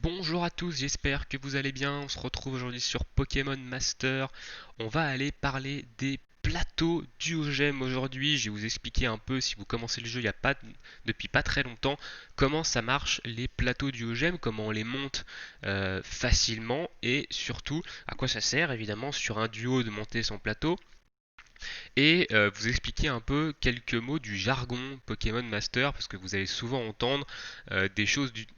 Bonjour à tous, j'espère que vous allez bien. On se retrouve aujourd'hui sur Pokémon Master. On va aller parler des plateaux duogèmes aujourd'hui. Je vais vous expliquer un peu, si vous commencez le jeu depuis pas très longtemps, comment ça marche les plateaux duogèmes, comment on les monte facilement et surtout à quoi ça sert évidemment sur un duo de monter son plateau et vous expliquer un peu quelques mots du jargon Pokémon Master parce que vous allez souvent entendre des choses du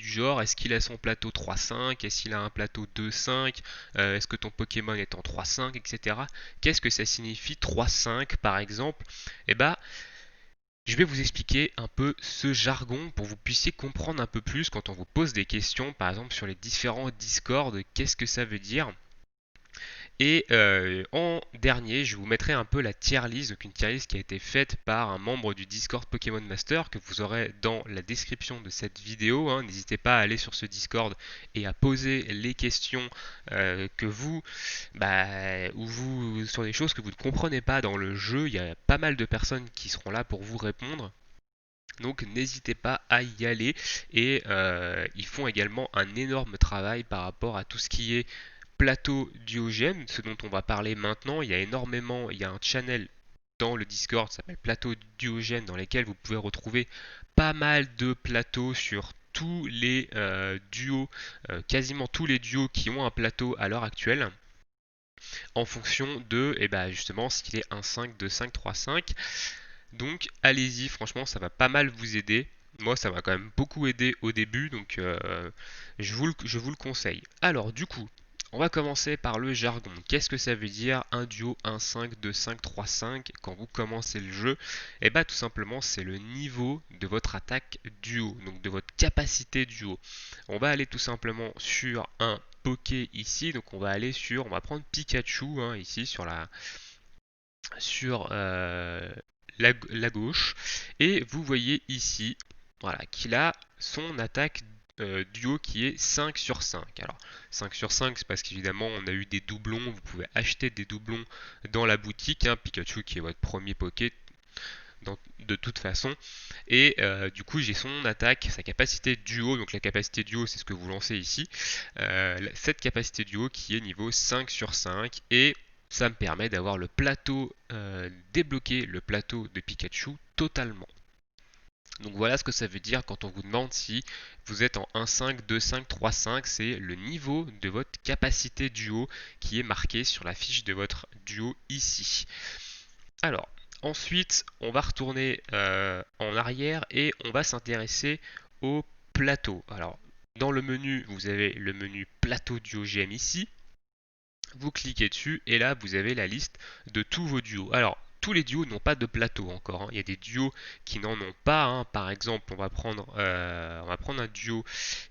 genre est-ce qu'il a son plateau 3-5, est-ce qu'il a un plateau 2-5, est-ce que ton Pokémon est en 3-5, etc. Qu'est-ce que ça signifie 3-5 par exemple? Eh ben, je vais vous expliquer un peu ce jargon pour que vous puissiez comprendre un peu plus quand on vous pose des questions, par exemple sur les différents Discord, qu'est-ce que ça veut dire. Et en dernier, je vous mettrai un peu la tier list, donc une tier list qui a été faite par un membre du Discord Pokémon Master que vous aurez dans la description de cette vidéo, hein. N'hésitez pas à aller sur ce Discord et à poser les questions que vous, ou vous, sur des choses que vous ne comprenez pas dans le jeu. Il y a pas mal de personnes qui seront là pour vous répondre. Donc n'hésitez pas à y aller et ils font également un énorme travail par rapport à tout ce qui est plateau duogène, ce dont on va parler maintenant. Il y a un channel dans le Discord qui s'appelle Plateau Duogène dans lequel vous pouvez retrouver pas mal de plateaux sur tous les duos, quasiment tous les duos qui ont un plateau à l'heure actuelle, en fonction de, justement, s'il est 1-5, 2-5, 3-5. Donc allez-y, franchement, ça va pas mal vous aider. Moi, ça m'a quand même beaucoup aidé au début, donc je vous le conseille. Alors, du coup, on va commencer par le jargon. Qu'est-ce que ça veut dire un duo 1-5, 2-5, 3-5 quand vous commencez le jeu? Eh bien, tout simplement, c'est le niveau de votre attaque duo, donc de votre capacité duo. On va aller tout simplement sur un Poké ici, donc on va prendre Pikachu hein, ici sur la gauche. Et vous voyez ici voilà, qu'il a son attaque duo qui est 5 sur 5. Alors 5 sur 5 c'est parce qu'évidemment on a eu des doublons, vous pouvez acheter des doublons dans la boutique, hein, Pikachu qui est votre premier Poké de toute façon. Et du coup j'ai son attaque, sa capacité duo, donc la capacité duo c'est ce que vous lancez ici, cette capacité duo qui est niveau 5 sur 5 et ça me permet d'avoir le plateau débloqué, le plateau de Pikachu totalement. Donc voilà ce que ça veut dire quand on vous demande si vous êtes en 1-5, 2-5, 3-5, c'est le niveau de votre capacité duo qui est marqué sur la fiche de votre duo ici. Alors, ensuite, on va retourner en arrière et on va s'intéresser au plateau. Alors, dans le menu, vous avez le menu plateau duo GM ici. Vous cliquez dessus et là, vous avez la liste de tous vos duos. Alors, tous les duos n'ont pas de plateau encore, hein. Il y a des duos qui n'en ont pas, hein. Par exemple, on va prendre un duo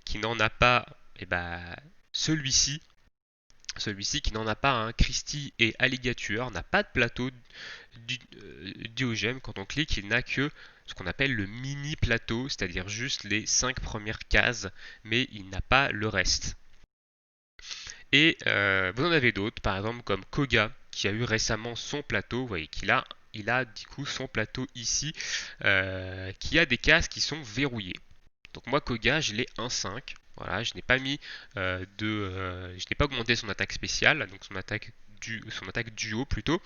qui n'en a pas, et celui-ci. Celui-ci qui n'en a pas, hein, Christie et Alligator n'a pas de plateau Diogème. Quand on clique, il n'a que ce qu'on appelle le mini plateau, c'est-à-dire juste les 5 premières cases, mais il n'a pas le reste. Et vous en avez d'autres, par exemple comme Koga, qui a eu récemment son plateau. Vous voyez il a du coup son plateau ici, qui a des cases qui sont verrouillées. Donc moi Koga, je l'ai 1,5. Voilà, je n'ai pas augmenté son attaque spéciale, donc son attaque duo plutôt.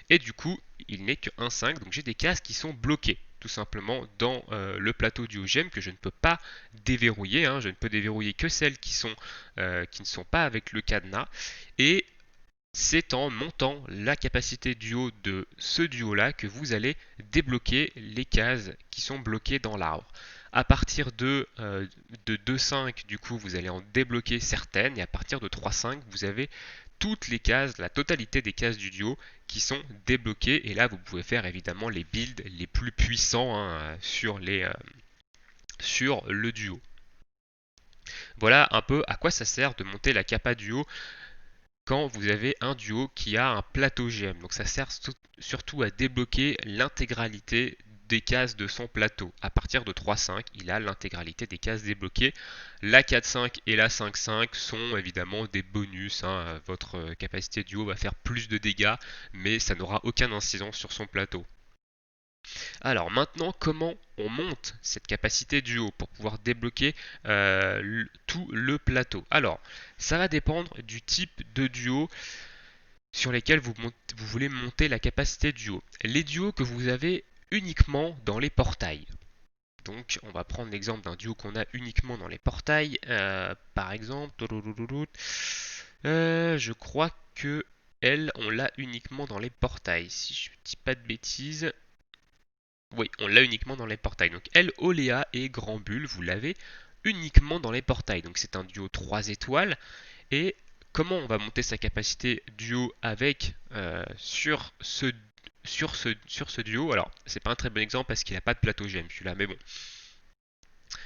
Et du coup, il n'est que 1,5, donc j'ai des cases qui sont bloquées tout simplement dans le plateau du OGM que je ne peux pas déverrouiller, hein. Je ne peux déverrouiller que celles qui ne sont pas avec le cadenas. Et c'est en montant la capacité duo de ce duo-là que vous allez débloquer les cases qui sont bloquées dans l'arbre. À partir de 2,5, du coup, vous allez en débloquer certaines, et à partir de 3,5, vous avez toutes les cases, la totalité des cases du duo qui sont débloquées. Et là, vous pouvez faire évidemment les builds les plus puissants hein, sur le duo. Voilà un peu à quoi ça sert de monter la capa duo quand vous avez un duo qui a un plateau GM. Donc ça sert surtout à débloquer l'intégralité des cases de son plateau. À partir de 3.5, il a l'intégralité des cases débloquées. La 4.5 et la 5.5 sont évidemment des bonus, hein. Votre capacité duo va faire plus de dégâts, mais ça n'aura aucun incident sur son plateau. Alors maintenant, comment on monte cette capacité duo pour pouvoir débloquer tout le plateau? Alors, ça va dépendre du type de duo sur lesquels vous voulez monter la capacité duo. Les duos que vous avez uniquement dans les portails. Donc, on va prendre l'exemple d'un duo qu'on a uniquement dans les portails. Par exemple, je crois que elle, on l'a uniquement dans les portails. Si je ne dis pas de bêtises. Oui, on l'a uniquement dans les portails. Donc, elle, Oléa et Grand Bull, vous l'avez uniquement dans les portails. Donc, c'est un duo 3 étoiles. Et comment on va monter sa capacité duo avec sur ce duo? Alors, c'est pas un très bon exemple parce qu'il n'a pas de plateau gemme celui-là, mais bon.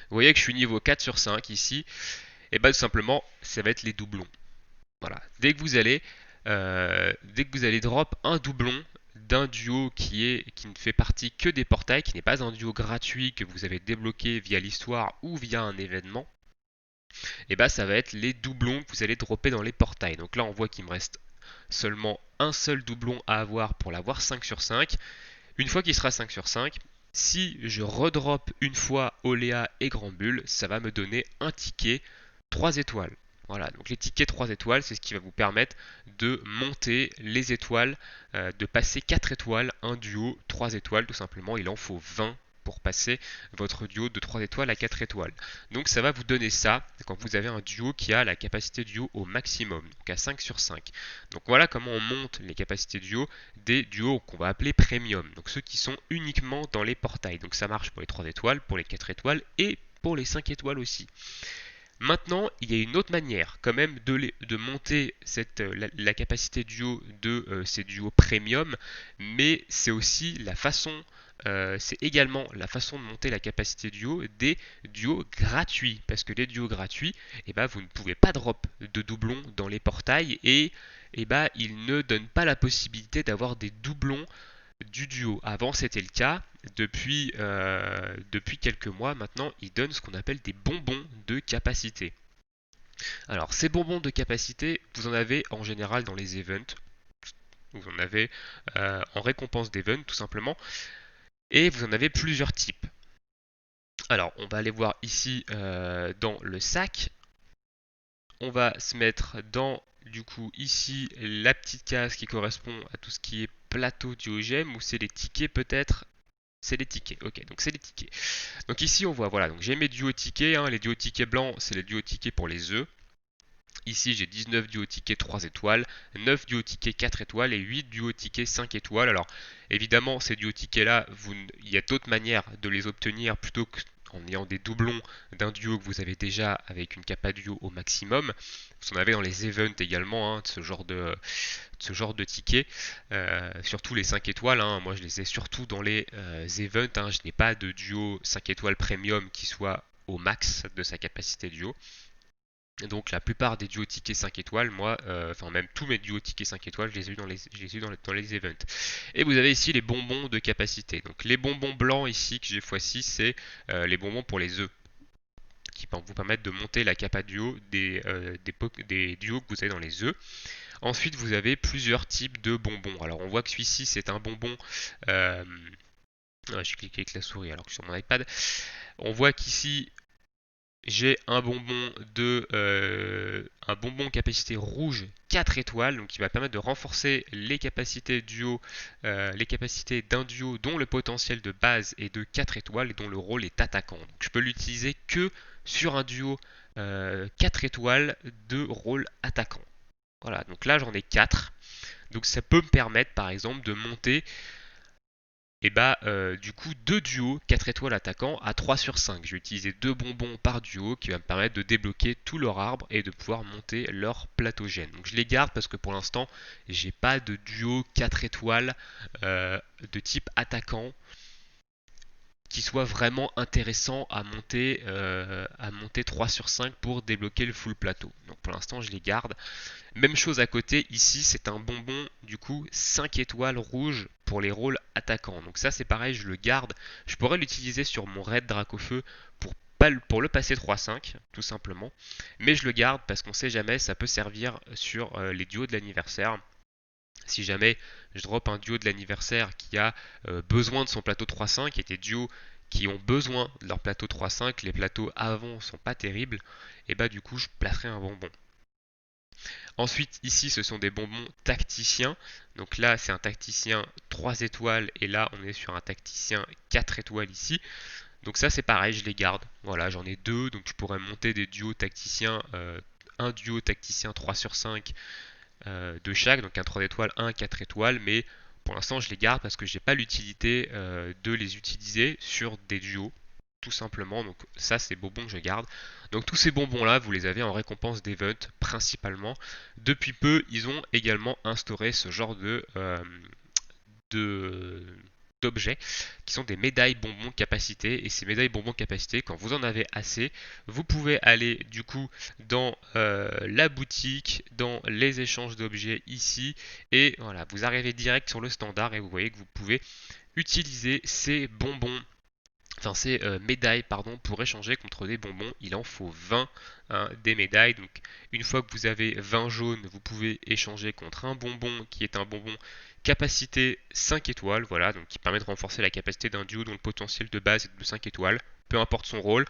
Vous voyez que je suis niveau 4 sur 5 ici. Et bien tout simplement, ça va être les doublons. Voilà. Dès que vous allez drop un doublon d'un duo qui ne fait partie que des portails, qui n'est pas un duo gratuit que vous avez débloqué via l'histoire ou via un événement, et bah ça va être les doublons que vous allez dropper dans les portails. Donc là on voit qu'il me reste seulement un seul doublon à avoir pour l'avoir 5 sur 5. Une fois qu'il sera 5 sur 5, si je redrop une fois Oléa et Grand Bull, ça va me donner un ticket 3 étoiles. Voilà, donc les tickets 3 étoiles, c'est ce qui va vous permettre de monter les étoiles, de passer 4 étoiles, un duo 3 étoiles, tout simplement, il en faut 20 pour passer votre duo de 3 étoiles à 4 étoiles. Donc ça va vous donner ça quand vous avez un duo qui a la capacité duo au maximum, donc à 5 sur 5. Donc voilà comment on monte les capacités duo des duos qu'on va appeler premium, donc ceux qui sont uniquement dans les portails. Donc ça marche pour les 3 étoiles, pour les 4 étoiles et pour les 5 étoiles aussi. Maintenant, il y a une autre manière quand même de monter la capacité duo de ces duos premium, mais c'est aussi la façon, c'est également la façon de monter la capacité duo des duos gratuits. Parce que les duos gratuits, eh ben, vous ne pouvez pas drop de doublons dans les portails et ben, ils ne donnent pas la possibilité d'avoir des doublons du duo. Avant, c'était le cas. Depuis quelques mois maintenant, ils donnent ce qu'on appelle des bonbons de capacité. Alors, ces bonbons de capacité, vous en avez en général dans les events. Vous en avez en récompense d'event, tout simplement. Et vous en avez plusieurs types. Alors, on va aller voir ici dans le sac. On va se mettre dans, du coup, ici, la petite case qui correspond à tout ce qui est plateau Diogème, ou c'est les tickets peut-être. C'est les tickets, ok, donc c'est les tickets. Donc ici on voit, voilà, donc j'ai mes duos tickets, hein, les duos tickets blancs c'est les duos tickets pour les œufs. Ici j'ai 19 duos tickets 3 étoiles, 9 duos tickets 4 étoiles et 8 duos tickets 5 étoiles. Alors évidemment ces duos tickets là, il y a d'autres manières de les obtenir plutôt qu'en ayant des doublons d'un duo que vous avez déjà avec une capa duo au maximum. Vous en avez dans les events également, hein, de ce genre de tickets, surtout les 5 étoiles, hein. Moi je les ai surtout dans les events, hein. Je n'ai pas de duo 5 étoiles premium qui soit au max de sa capacité duo. Donc la plupart des duos tickets 5 étoiles, moi, enfin même tous mes duos tickets 5 étoiles, je les ai eu dans les events. Et vous avez ici les bonbons de capacité. Donc les bonbons blancs ici que j'ai x6, c'est les bonbons pour les œufs qui vont vous permettre de monter la capa duo des duos que vous avez dans les œufs. Ensuite, vous avez plusieurs types de bonbons. Alors, on voit que celui-ci, c'est un bonbon. Je clique avec la souris alors que je suis sur mon iPad. On voit qu'ici, j'ai un bonbon capacité rouge 4 étoiles, donc qui va permettre de renforcer les capacités duo, les capacités d'un duo dont le potentiel de base est de 4 étoiles et dont le rôle est attaquant. Donc, je peux l'utiliser que sur un duo 4 étoiles de rôle attaquant. Voilà, donc là j'en ai 4. Donc ça peut me permettre par exemple de monter du coup 2 duos 4 étoiles attaquants à 3 sur 5. Je vais utiliser 2 bonbons par duo qui va me permettre de débloquer tout leur arbre et de pouvoir monter leur platogène. Donc je les garde parce que pour l'instant j'ai pas de duo 4 étoiles de type attaquant qui soit vraiment intéressant à monter 3 sur 5 pour débloquer le full plateau. Donc pour l'instant je les garde. Même chose à côté, ici c'est un bonbon du coup 5 étoiles rouges pour les rôles attaquants. Donc ça c'est pareil, je le garde. Je pourrais l'utiliser sur mon raid Dracofeu pour le passer 3-5 tout simplement. Mais je le garde parce qu'on sait jamais, ça peut servir sur les duos de l'anniversaire. Si jamais je drop un duo de l'anniversaire qui a besoin de son plateau 3.5 et des duos qui ont besoin de leur plateau 3.5, les plateaux avant sont pas terribles, et bah du coup je placerai un bonbon. Ensuite, ici, ce sont des bonbons tacticiens. Donc là, c'est un tacticien 3 étoiles et là, on est sur un tacticien 4 étoiles ici. Donc ça, c'est pareil, je les garde. Voilà, j'en ai deux, donc je pourrais monter des duos tacticiens, un duo tacticien 3 sur 5 de chaque, donc un 3 étoiles, un 4 étoiles, mais pour l'instant, je les garde parce que je n'ai pas l'utilité de les utiliser sur des duos tout simplement. Donc ça, c'est bonbons que je garde. Donc tous ces bonbons-là, vous les avez en récompense d'event principalement. Depuis peu, ils ont également instauré ce genre de d'objets qui sont des médailles bonbons capacité, et ces médailles bonbons capacité, quand vous en avez assez, vous pouvez aller du coup dans la boutique, dans les échanges d'objets ici, et voilà, vous arrivez direct sur le standard et vous voyez que vous pouvez utiliser ces bonbons, enfin ces médailles pardon, pour échanger contre des bonbons. Il en faut 20 hein, des médailles. Donc une fois que vous avez 20 jaunes, vous pouvez échanger contre un bonbon qui est un bonbon capacité 5 étoiles, voilà, donc qui permet de renforcer la capacité d'un duo dont le potentiel de base est de 5 étoiles, peu importe son rôle.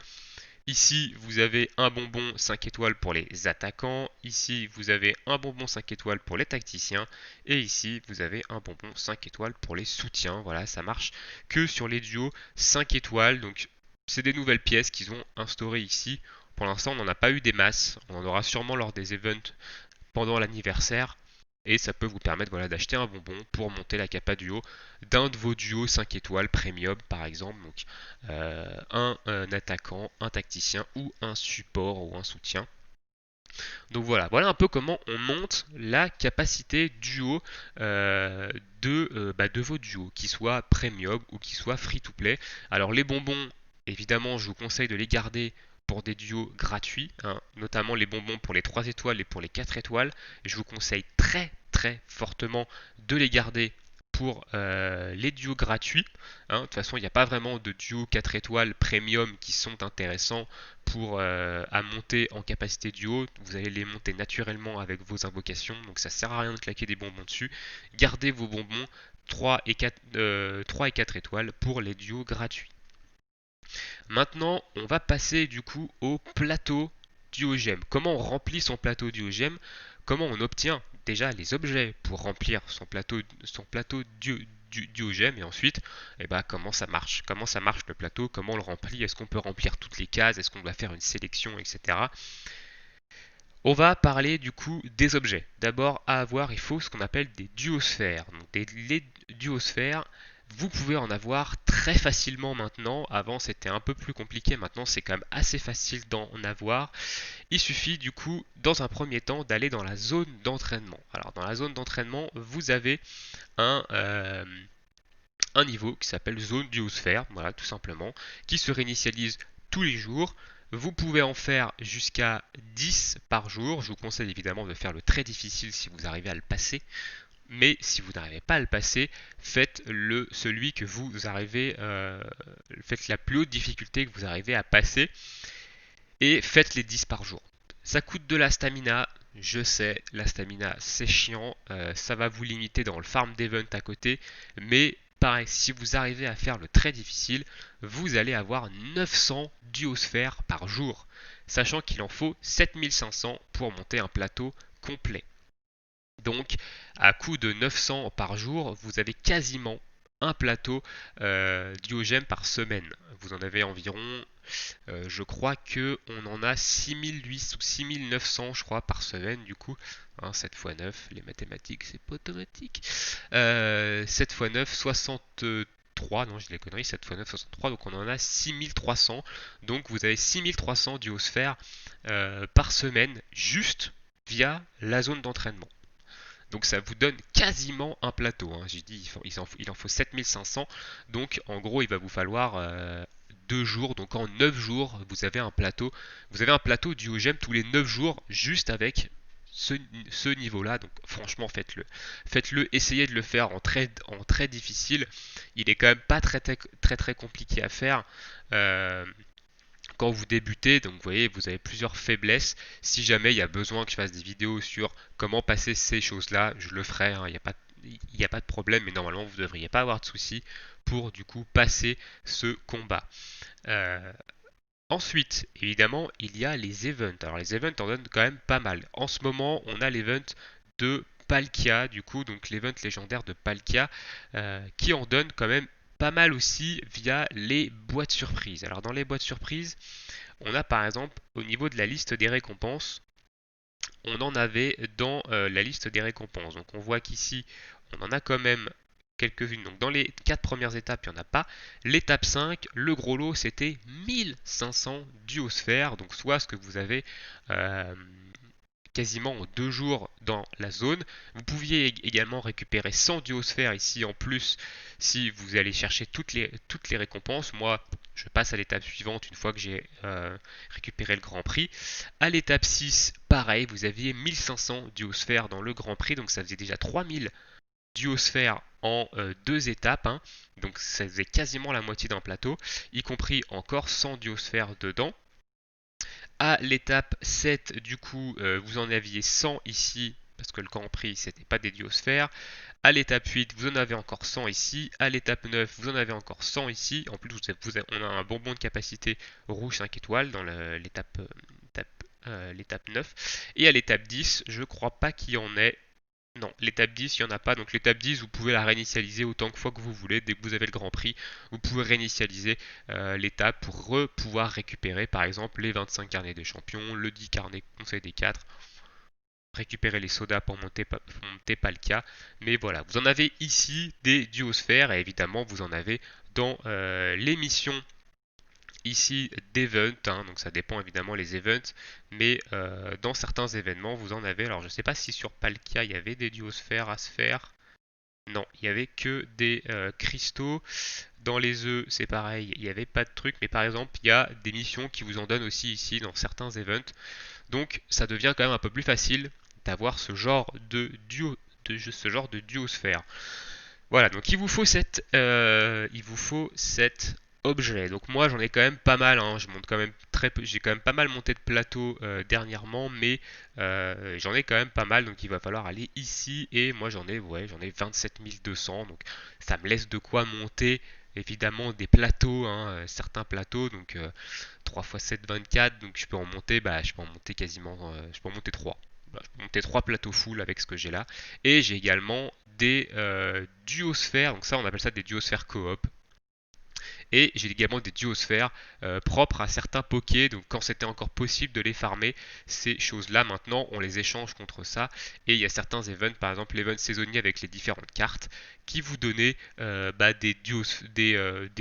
Ici, vous avez un bonbon 5 étoiles pour les attaquants. Ici, vous avez un bonbon 5 étoiles pour les tacticiens. Et ici, vous avez un bonbon 5 étoiles pour les soutiens. Voilà, ça marche que sur les duos 5 étoiles. Donc, c'est des nouvelles pièces qu'ils ont instaurées ici. Pour l'instant, on n'en a pas eu des masses. On en aura sûrement lors des events pendant l'anniversaire. Et ça peut vous permettre voilà, d'acheter un bonbon pour monter la capa duo d'un de vos duos 5 étoiles premium par exemple. Donc un attaquant, un tacticien ou un support ou un soutien. Donc voilà un peu comment on monte la capacité duo de vos duos, qu'ils soient premium ou qu'ils soient free to play. Alors les bonbons, évidemment, je vous conseille de les garder pour des duos gratuits, hein, notamment les bonbons pour les 3 étoiles et pour les 4 étoiles. Je vous conseille très très fortement de les garder pour les duos gratuits. Hein. De toute façon, il n'y a pas vraiment de duos 4 étoiles premium qui sont intéressants pour à monter en capacité duo. Vous allez les monter naturellement avec vos invocations, donc ça sert à rien de claquer des bonbons dessus. Gardez vos bonbons 3 et 4 étoiles pour les duos gratuits. Maintenant, on va passer du coup au plateau duogème. Comment on remplit son plateau duogème? Comment on obtient déjà les objets pour remplir son plateau duogème, et ensuite comment ça marche? Comment ça marche le plateau? Comment on le remplit? Est-ce qu'on peut remplir toutes les cases? Est-ce qu'on doit faire une sélection, etc. On va parler du coup des objets. D'abord, à avoir, il faut ce qu'on appelle des duosphères. Donc, les duosphères, vous pouvez en avoir très facilement maintenant. Avant, c'était un peu plus compliqué. Maintenant, c'est quand même assez facile d'en avoir. Il suffit du coup, dans un premier temps, d'aller dans la zone d'entraînement. Alors, dans la zone d'entraînement, vous avez un niveau qui s'appelle zone duosphère, voilà, tout simplement, qui se réinitialise tous les jours. Vous pouvez en faire jusqu'à 10 par jour. Je vous conseille évidemment de faire le très difficile si vous arrivez à le passer. Mais si vous n'arrivez pas à le passer, faites celui que vous arrivez, faites la plus haute difficulté que vous arrivez à passer et faites les 10 par jour. Ça coûte de la stamina, je sais, la stamina c'est chiant, ça va vous limiter dans le farm d'event à côté, mais pareil, si vous arrivez à faire le très difficile, vous allez avoir 900 duosphères par jour, sachant qu'il en faut 7500 pour monter un plateau complet. Donc, à coût de 900 par jour, vous avez quasiment un plateau duogème par semaine. Vous en avez environ, je crois que on en a 6800 ou 6900, je crois, par semaine, du coup. Hein, 7 x 9, les mathématiques, c'est pas automatique. 7 x 9, 63, non, j'ai des conneries, 7 x 9, 63, donc on en a 6300. Donc vous avez 6300 duosphères par semaine, juste via la zone d'entraînement. Donc ça vous donne quasiment un plateau. Hein. J'ai dit il en faut 7500. Donc en gros il va vous falloir 2 jours. Donc en 9 jours vous avez un plateau. Vous avez un plateau duogème tous les 9 jours juste avec ce niveau-là. Donc franchement faites-le. Faites-le, essayez de le faire en très difficile. Il est quand même pas très très très, très compliqué à faire. Quand vous débutez, donc vous voyez, vous avez plusieurs faiblesses. Si jamais il y a besoin que je fasse des vidéos sur comment passer ces choses-là, je le ferai. Hein, il n'y a pas, il n'y a pas de problème, mais normalement vous ne devriez pas avoir de soucis pour du coup passer ce combat. Euh, Ensuite, évidemment, il y a les events. Alors les events en donnent quand même pas mal. En ce moment, on a l'event de Palkia, du coup, donc l'event légendaire de Palkia, qui en donne quand même pas mal aussi via les boîtes surprises. Alors dans les boîtes surprises, on a par exemple au niveau de la liste des récompenses, on en avait dans la liste des récompenses. Donc on voit qu'ici, on en a quand même quelques-unes. Donc dans les 4 premières étapes, il n'y en a pas. L'étape 5, le gros lot, c'était 1500 duosphères. Donc soit ce que vous avez euh, quasiment en 2 jours dans la zone. Vous pouviez également récupérer 100 duosphères ici en plus si vous allez chercher toutes les récompenses. Moi, je passe à l'étape suivante une fois que j'ai récupéré le Grand Prix. À l'étape 6, pareil, vous aviez 1500 duosphères dans le Grand Prix, donc ça faisait déjà 3000 duosphères en 2 étapes, hein. Donc ça faisait quasiment la moitié d'un plateau, y compris encore 100 duosphères dedans. À l'étape 7, du coup, vous en aviez 100 ici, parce que le Grand Prix, c'était pas des duosphères. À l'étape 8, vous en avez encore 100 ici. À l'étape 9, vous en avez encore 100 ici. En plus, on a un bonbon de capacité rouge 5 étoiles dans l'étape 9. Et à l'étape 10, je crois pas qu'il y en ait. Non, l'étape 10, il n'y en a pas. Donc l'étape 10, vous pouvez la réinitialiser autant de fois que vous voulez. Dès que vous avez le Grand Prix, vous pouvez réinitialiser l'étape pour pouvoir récupérer par exemple les 25 carnets des champions, le 10 carnet conseil des 4, récupérer les sodas pour monter pas le cas. Mais voilà, vous en avez ici des duosphères et évidemment vous en avez dans les missions ici d'event, hein, donc ça dépend évidemment les events, mais dans certains événements vous en avez. Alors je ne sais pas si sur Palkia il y avait des duosphères à se faire. Non, il n'y avait que des cristaux. Dans les œufs, c'est pareil, il n'y avait pas de truc, mais par exemple, il y a des missions qui vous en donnent aussi ici dans certains events. Donc ça devient quand même un peu plus facile d'avoir ce genre de duosphère. Voilà, donc il vous faut cet objet. Donc moi j'en ai quand même pas mal, hein. Je monte quand même j'ai quand même pas mal monté de plateaux dernièrement, mais j'en ai quand même pas mal, donc il va falloir aller ici et moi j'en ai 27 200, donc ça me laisse de quoi monter. Évidemment des plateaux, hein, certains plateaux, donc 3 x 7, 24, donc je peux en monter quasiment, je peux en monter 3. Voilà, je peux monter 3 plateaux full avec ce que j'ai là. Et j'ai également des duosphères, donc ça on appelle ça des duosphères coop. Et j'ai également des duosphères propres à certains pokés, donc quand c'était encore possible de les farmer, ces choses-là maintenant on les échange contre ça. Et il y a certains events, par exemple l'event saisonnier avec les différentes cartes, qui vous donnaient des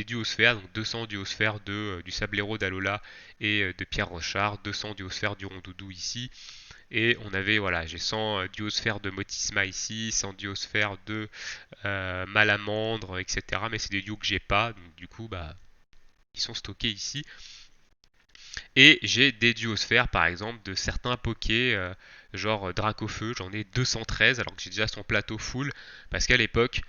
duosphères, donc 200 duosphères du Sablero d'Alola et de Pierre Rochard, 200 duosphères du Rondoudou ici, et on avait, voilà, j'ai 100 duosphères de Motisma ici, 100 duosphères de Malamandre, etc. Mais c'est des duos que j'ai pas, donc du coup, bah, ils sont stockés ici. Et j'ai des duosphères, par exemple, de certains pokés, genre Dracofeu, j'en ai 213, alors que j'ai déjà son plateau full, parce qu'à l'époque,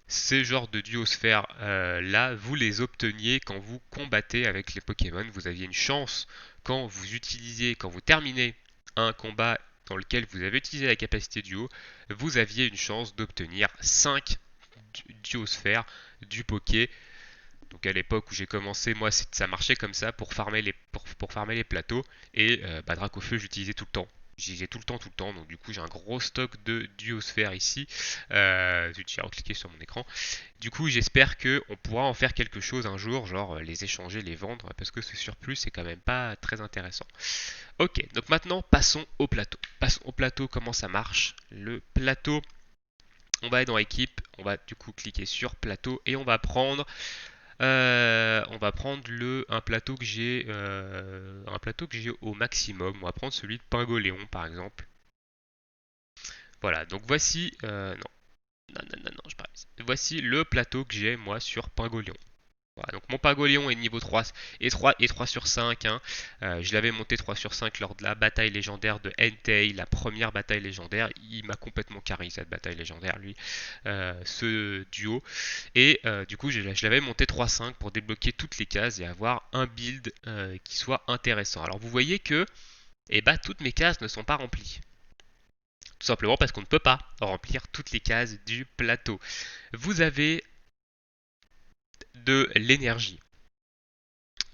ces genres de duosphères là, vous les obteniez quand vous combattez avec les Pokémon. Vous aviez une chance quand vous terminez un combat dans lequel vous avez utilisé la capacité duo, vous aviez une chance d'obtenir 5 duosphères du Poké. Donc à l'époque où j'ai commencé, moi ça marchait comme ça pour farmer les plateaux. Et Dracofeu j'utilisais tout le temps. J'utilisais tout le temps. Donc du coup j'ai un gros stock de duosphères ici. J'ai recliqué sur mon écran. Du coup j'espère que on pourra en faire quelque chose un jour, genre les échanger, les vendre, parce que ce surplus c'est quand même pas très intéressant. Ok, donc maintenant passons au plateau. Passons au plateau, comment ça marche. Le plateau, on va aller dans équipe, on va du coup cliquer sur plateau et on va prendre un plateau que j'ai au maximum. On va prendre celui de Pingoléon par exemple. Voilà, donc voici, non, non, non, non, je passe. Voici le plateau que j'ai moi sur Pingoléon. Voilà, donc mon Pagolion est niveau 3 et 3 sur 5, hein. Je l'avais monté 3 sur 5 lors de la bataille légendaire de Entei, la première bataille légendaire. Il m'a complètement carry cette bataille légendaire, lui, ce duo. Et du coup, je l'avais monté 3-5 pour débloquer toutes les cases et avoir un build qui soit intéressant. Alors vous voyez que toutes mes cases ne sont pas remplies. Tout simplement parce qu'on ne peut pas remplir toutes les cases du plateau. Vous avez de l'énergie.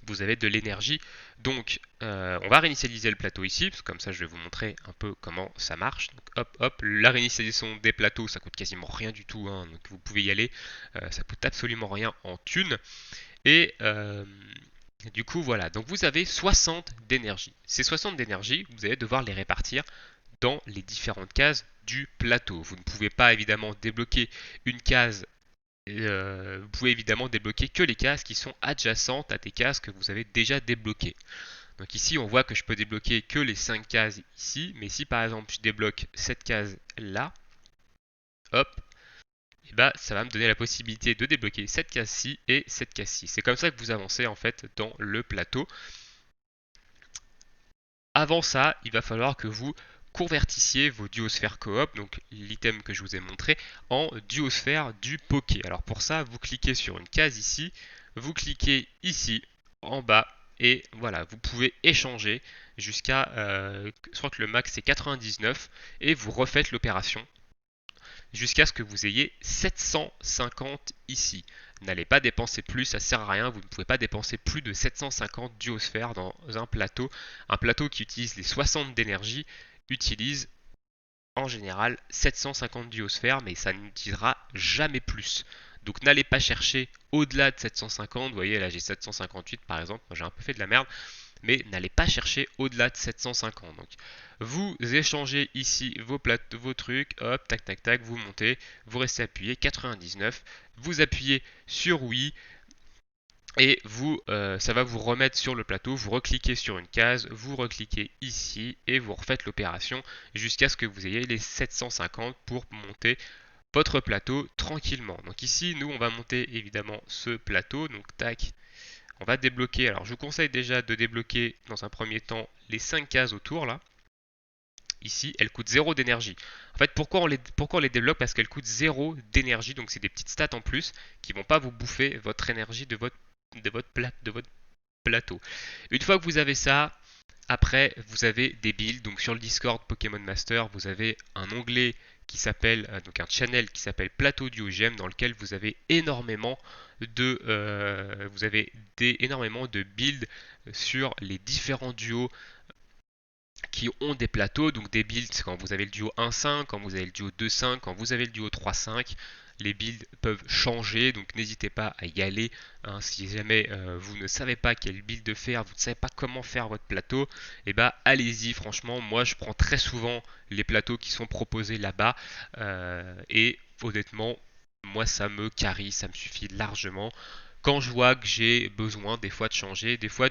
Vous avez de l'énergie. Donc, on va réinitialiser le plateau ici, parce que comme ça, je vais vous montrer un peu comment ça marche. Donc, hop, hop, la réinitialisation des plateaux, ça coûte quasiment rien du tout, hein, donc vous pouvez y aller. Ça coûte absolument rien en thunes. Et du coup, voilà. Donc, vous avez 60 d'énergie. Ces 60 d'énergie, vous allez devoir les répartir dans les différentes cases du plateau. Vous ne pouvez pas évidemment débloquer une case. Vous pouvez évidemment débloquer que les cases qui sont adjacentes à des cases que vous avez déjà débloquées. Donc ici, on voit que je peux débloquer que les 5 cases ici, mais si par exemple je débloque cette case là, hop, et bah, ça va me donner la possibilité de débloquer cette case-ci et cette case-ci. C'est comme ça que vous avancez en fait dans le plateau. Avant ça, il va falloir que vous convertissiez vos duosphères coop, donc l'item que je vous ai montré, en duosphère du Poké. Alors pour ça, vous cliquez sur une case ici, vous cliquez ici, en bas, et voilà, vous pouvez échanger jusqu'à, je crois que le max c'est 99, et vous refaites l'opération jusqu'à ce que vous ayez 750 ici. N'allez pas dépenser plus, ça sert à rien, vous ne pouvez pas dépenser plus de 750 duosphères dans un plateau. Un plateau qui utilise les 60 d'énergie utilise en général 750 duosphères, mais ça n'utilisera jamais plus. Donc n'allez pas chercher au-delà de 750, vous voyez là j'ai 758 par exemple, moi j'ai un peu fait de la merde, mais n'allez pas chercher au-delà de 750. Donc, vous échangez ici vos trucs, hop, tac, tac, tac, vous montez, vous restez appuyé, 99, vous appuyez sur oui, et ça va vous remettre sur le plateau, vous recliquez sur une case, vous recliquez ici, et vous refaites l'opération jusqu'à ce que vous ayez les 750 pour monter votre plateau tranquillement. Donc ici, nous, on va monter évidemment ce plateau, donc tac, on va débloquer, alors je vous conseille déjà de débloquer dans un premier temps les 5 cases autour là. Ici, elles coûtent 0 d'énergie. En fait, pourquoi on les débloque? Parce qu'elles coûtent 0 d'énergie, donc c'est des petites stats en plus qui vont pas vous bouffer votre énergie de votre plateau. Une fois que vous avez ça, après, vous avez des builds. Donc sur le Discord Pokémon Master, vous avez un onglet qui s'appelle, donc un channel qui s'appelle Plateau du OGM, dans lequel vous avez énormément énormément de builds sur les différents duos qui ont des plateaux, donc des builds quand vous avez le duo 1-5, quand vous avez le duo 2-5, quand vous avez le duo 3-5. Les builds peuvent changer, donc n'hésitez pas à y aller. Hein, si jamais vous ne savez pas quel build faire, vous ne savez pas comment faire votre plateau, et bah allez-y, franchement, moi je prends très souvent les plateaux qui sont proposés là-bas, et honnêtement, moi ça me carry, ça me suffit largement. Quand je vois que j'ai besoin des fois de changer, des fois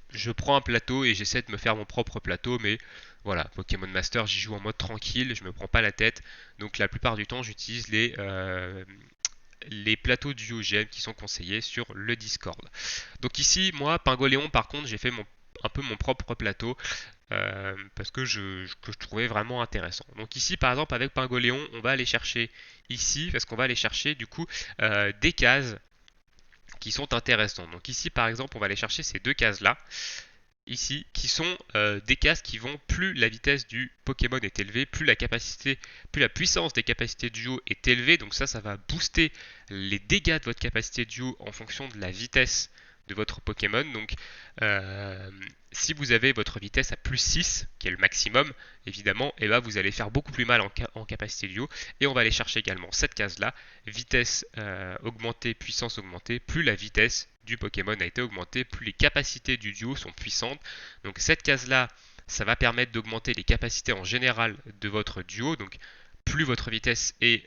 je prends un plateau et j'essaie de me faire mon propre plateau, mais voilà, Pokémon Master, j'y joue en mode tranquille, je me prends pas la tête, donc la plupart du temps j'utilise les plateaux du OGM qui sont conseillés sur le Discord. Donc ici, moi, Pingoléon, par contre, j'ai fait un peu mon propre plateau, parce que que je trouvais vraiment intéressant. Donc ici, par exemple, avec Pingoléon, on va aller chercher ici, parce qu'on va aller chercher du coup des cases qui sont intéressants. Donc ici par exemple on va aller chercher ces deux cases là, ici, qui sont des cases qui vont, plus la vitesse du Pokémon est élevée, plus la puissance des capacités duo est élevée, donc ça va booster les dégâts de votre capacité duo en fonction de la vitesse de votre Pokémon. Donc si vous avez votre vitesse à plus 6, qui est le maximum, évidemment, et ben vous allez faire beaucoup plus mal en capacité duo. Et on va aller chercher également cette case-là, vitesse augmentée, puissance augmentée, plus la vitesse du Pokémon a été augmentée, plus les capacités du duo sont puissantes. Donc cette case-là, ça va permettre d'augmenter les capacités en général de votre duo. Donc plus votre vitesse est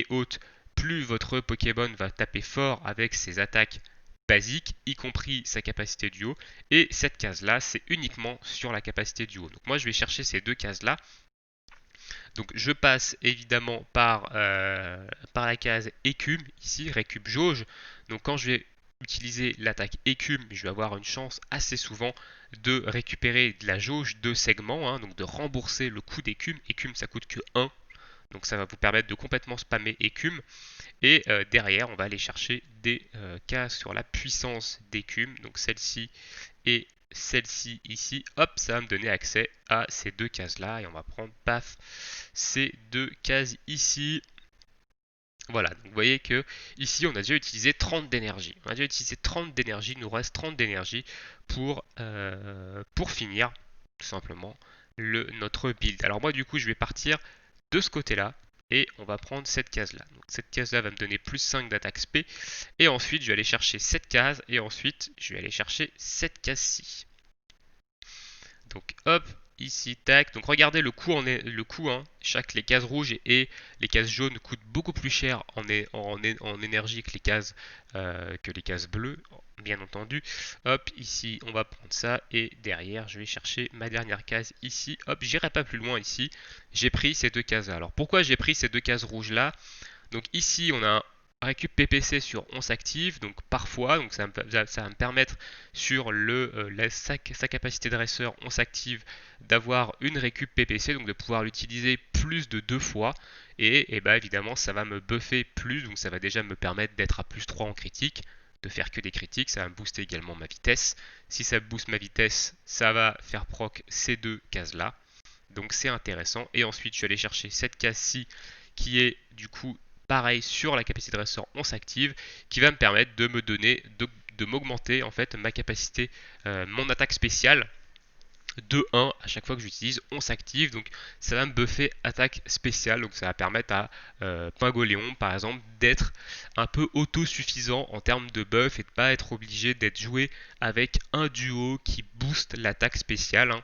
haute, plus votre Pokémon va taper fort avec ses attaques basiques, y compris sa capacité duo. Et cette case-là, c'est uniquement sur la capacité duo. Donc moi, je vais chercher ces deux cases-là. Donc je passe évidemment par la case écume, ici, récup jauge. Donc quand je vais utiliser l'attaque écume, je vais avoir une chance assez souvent de récupérer de la jauge de segments, hein, donc de rembourser le coût d'écume. Écume, ça coûte que 1. Donc ça va vous permettre de complètement spammer écume. Et derrière, on va aller chercher des cases sur la puissance d'écume. Donc celle-ci et celle-ci ici, hop, ça va me donner accès à ces deux cases-là. Et on va prendre, paf, ces deux cases ici. Voilà, donc vous voyez que ici on a déjà utilisé 30 d'énergie. On a déjà utilisé 30 d'énergie, il nous reste 30 d'énergie pour finir tout simplement notre build. Alors moi du coup je vais partir de ce côté-là et on va prendre cette case-là. Donc cette case-là va me donner plus 5 d'attaque SP et ensuite je vais aller chercher cette case et ensuite je vais aller chercher cette case-ci. Donc hop, ici, tac. Donc regardez le coût hein. Les cases rouges et les cases jaunes coûtent beaucoup plus cher en énergie que les cases bleues, bien entendu. Hop, ici, on va prendre ça. Et derrière, je vais chercher ma dernière case ici. Hop, j'irai pas plus loin ici. J'ai pris ces deux cases là. Alors pourquoi j'ai pris ces deux cases rouges là? Donc ici, on a un récup PPC sur 11 active, donc parfois, donc ça va me permettre sur sa capacité dresseur 11 active d'avoir une récup PPC, donc de pouvoir l'utiliser plus de 2 fois. Et bah évidemment, ça va me buffer plus, donc ça va déjà me permettre d'être à plus 3 en critique, de faire que des critiques, ça va me booster également ma vitesse. Si ça booste ma vitesse, ça va faire proc ces deux cases-là. Donc c'est intéressant. Et ensuite, je suis allé chercher cette case-ci qui est du coup pareil sur la capacité de ressort, on s'active, qui va me permettre de me donner, de m'augmenter en fait ma capacité, mon attaque spéciale de 1 à chaque fois que j'utilise, on s'active. Donc ça va me buffer attaque spéciale. Donc ça va permettre à Pingoléon par exemple d'être un peu autosuffisant en termes de buff et de pas être obligé d'être joué avec un duo qui booste l'attaque spéciale, hein.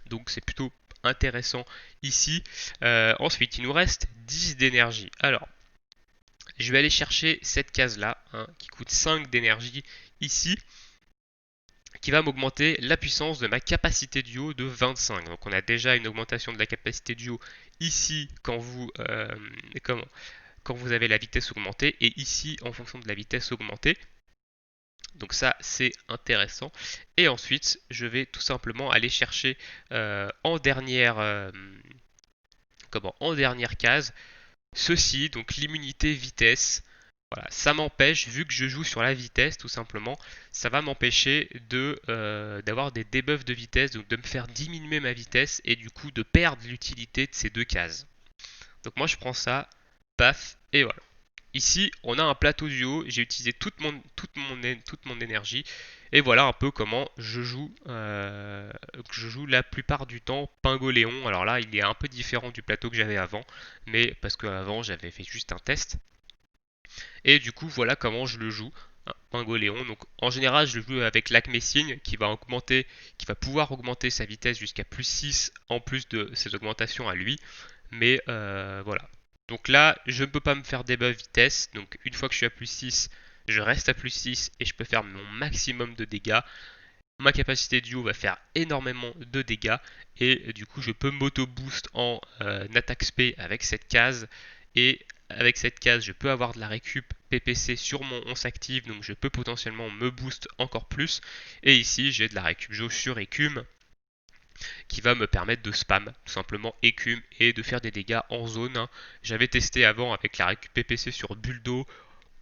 Donc c'est plutôt intéressant ici. Ensuite, il nous reste 10 d'énergie. Alors, je vais aller chercher cette case-là, hein, qui coûte 5 d'énergie ici, qui va m'augmenter la puissance de ma capacité duo de 25. Donc on a déjà une augmentation de la capacité duo ici quand vous avez la vitesse augmentée, et ici en fonction de la vitesse augmentée. Donc ça, c'est intéressant. Et ensuite, je vais tout simplement aller chercher en dernière case ceci, donc l'immunité vitesse. Voilà, ça m'empêche, vu que je joue sur la vitesse tout simplement, ça va m'empêcher d'avoir des debuffs de vitesse, donc de me faire diminuer ma vitesse et du coup de perdre l'utilité de ces deux cases. Donc moi je prends ça, paf, et voilà. Ici, on a un plateau duo, j'ai utilisé toute mon énergie, et voilà un peu comment je joue la plupart du temps Pingoléon. Alors là, il est un peu différent du plateau que j'avais avant, mais parce qu'avant j'avais fait juste un test. Et du coup, voilà comment je le joue, Pingoléon. Donc en général, je le joue avec l'Acme Signe qui va pouvoir augmenter sa vitesse jusqu'à plus 6 en plus de ses augmentations à lui. Mais voilà. Donc là, je ne peux pas me faire des buffs vitesse. Donc une fois que je suis à plus 6, je reste à plus 6 et je peux faire mon maximum de dégâts. Ma capacité duo va faire énormément de dégâts et du coup je peux m'auto-boost en attaque spé avec cette case, et avec cette case je peux avoir de la récup PPC sur mon 11 active, donc je peux potentiellement me boost encore plus, et ici j'ai de la récup jauge sur écume qui va me permettre de spam tout simplement écume et de faire des dégâts en zone, hein. J'avais testé avant avec la récup PPC sur Buldo.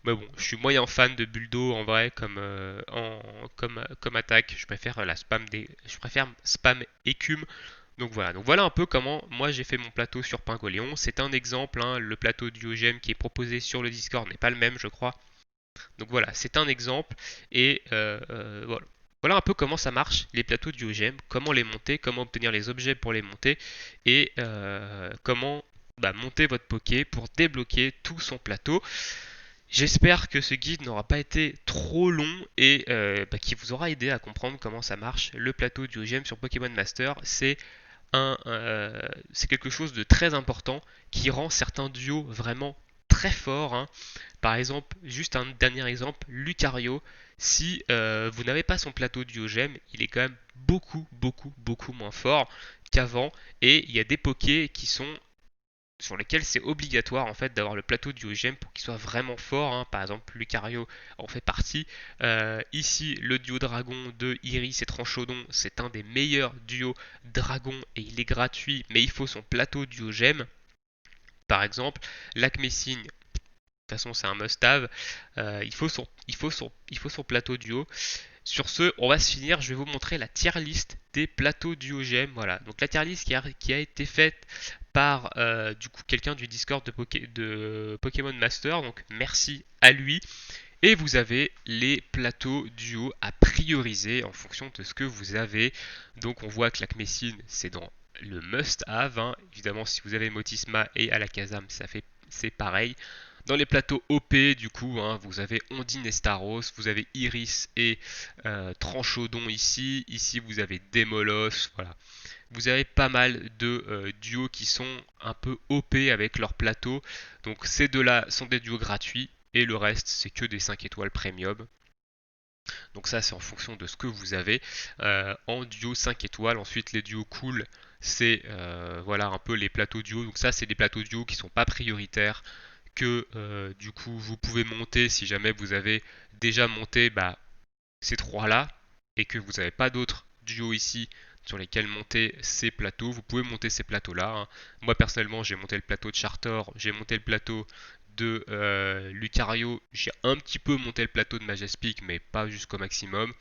Mais bon, je suis moyen fan de Buldo en vrai comme attaque. Je préfère spam écume. Donc voilà un peu comment moi j'ai fait mon plateau sur Pingoléon. C'est un exemple, hein, le plateau Diogème qui est proposé sur le Discord n'est pas le même, je crois. Donc voilà, c'est un exemple. Et voilà. Voilà un peu comment ça marche, les plateaux Diogème, comment les monter, comment obtenir les objets pour les monter, et comment monter votre Poké pour débloquer tout son plateau. J'espère que ce guide n'aura pas été trop long et qui vous aura aidé à comprendre comment ça marche. Le plateau du OGM sur Pokémon Master, c'est quelque chose de très important qui rend certains duos vraiment très forts, hein. Par exemple, juste un dernier exemple, Lucario. Si vous n'avez pas son plateau du OGM, il est quand même beaucoup moins fort qu'avant. Et il y a des pokés sur lesquels c'est obligatoire en fait d'avoir le plateau du OGM pour qu'il soit vraiment fort, hein. Par exemple, Lucario en fait partie. Ici, le duo dragon de Iris et Tranchodon, c'est un des meilleurs duos dragon et il est gratuit, mais il faut son plateau du OGM. Par exemple, l'Acmessigne, de toute façon c'est un must-have. Il faut son plateau duo. Sur ce, on va se finir. Je vais vous montrer la tier list des plateaux du OGM. Voilà. Donc la tier list qui a été faite par du coup quelqu'un du Discord de Pokémon Master. Donc merci à lui. Et vous avez les plateaux duo à prioriser en fonction de ce que vous avez. Donc on voit que la Kmessine, c'est dans le must-have, hein. Évidemment, si vous avez Motisma et Alakazam, c'est pareil. Dans les plateaux OP, du coup, hein, vous avez Ondine et Staros, vous avez Iris et Tranchodon ici. Ici, vous avez Démolos, voilà. Vous avez pas mal de duos qui sont un peu OP avec leur plateau. Donc ces deux-là sont des duos gratuits et le reste c'est que des 5 étoiles premium. Donc ça c'est en fonction de ce que vous avez. En duo 5 étoiles, ensuite les duos cool, c'est voilà un peu les plateaux duo. Donc ça c'est des plateaux duo qui sont pas prioritaires que du coup vous pouvez monter si jamais vous avez déjà monté ces trois-là et que vous n'avez pas d'autres duos ici sur lesquels monter ces plateaux, vous pouvez monter ces plateaux-là, hein. Moi personnellement, j'ai monté le plateau de Charter, j'ai monté le plateau de Lucario, j'ai un petit peu monté le plateau de Majestic, mais pas jusqu'au maximum.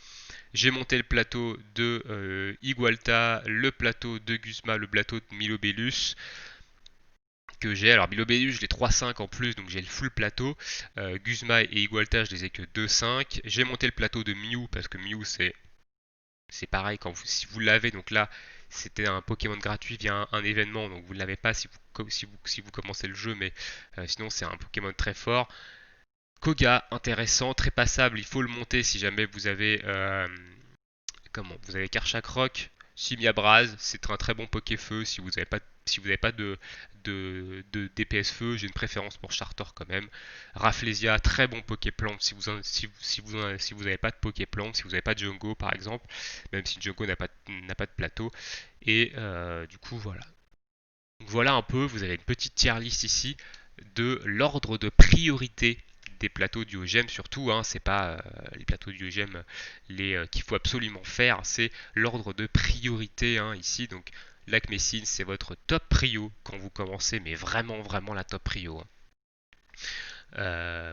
J'ai monté le plateau de Igualta, le plateau de Guzma, le plateau de Milobellus que j'ai. Alors Milobellus, je l'ai 3-5 en plus, donc j'ai le full plateau. Guzma et Igualta, je les ai que 2-5. J'ai monté le plateau de Mew, parce que Mew, c'est pareil, si vous l'avez, donc là, c'était un Pokémon gratuit via un événement, donc vous ne l'avez pas si vous commencez le jeu, mais sinon c'est un Pokémon très fort. Koga, intéressant, très passable, il faut le monter si jamais vous avez vous avez Karchak Rock, Simiabraz, c'est un très bon Pokéfeu si vous n'avez pas de DPS feu, j'ai une préférence pour Charter quand même. Rafflesia, très bon Poképlante si vous n'avez pas de Poképlante, si vous n'avez pas de Jungo par exemple, même si Jungo n'a pas de plateau. Et du coup voilà. Donc voilà un peu, vous avez une petite tier list ici de l'ordre de priorité des plateaux du OGM surtout, hein, c'est pas les plateaux du OGM qu'il faut absolument faire, c'est l'ordre de priorité, hein, ici. Donc Lac Messine, c'est votre top prio quand vous commencez, mais vraiment vraiment la top prio, hein.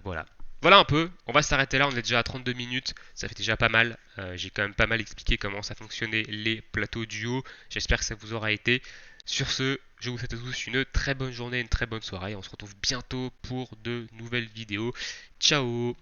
Voilà. Voilà un peu, on va s'arrêter là, on est déjà à 32 minutes, ça fait déjà pas mal. J'ai quand même pas mal expliqué comment ça fonctionnait les plateaux duo, j'espère que ça vous aura été. Sur ce, je vous souhaite à tous une très bonne journée, une très bonne soirée, on se retrouve bientôt pour de nouvelles vidéos. Ciao!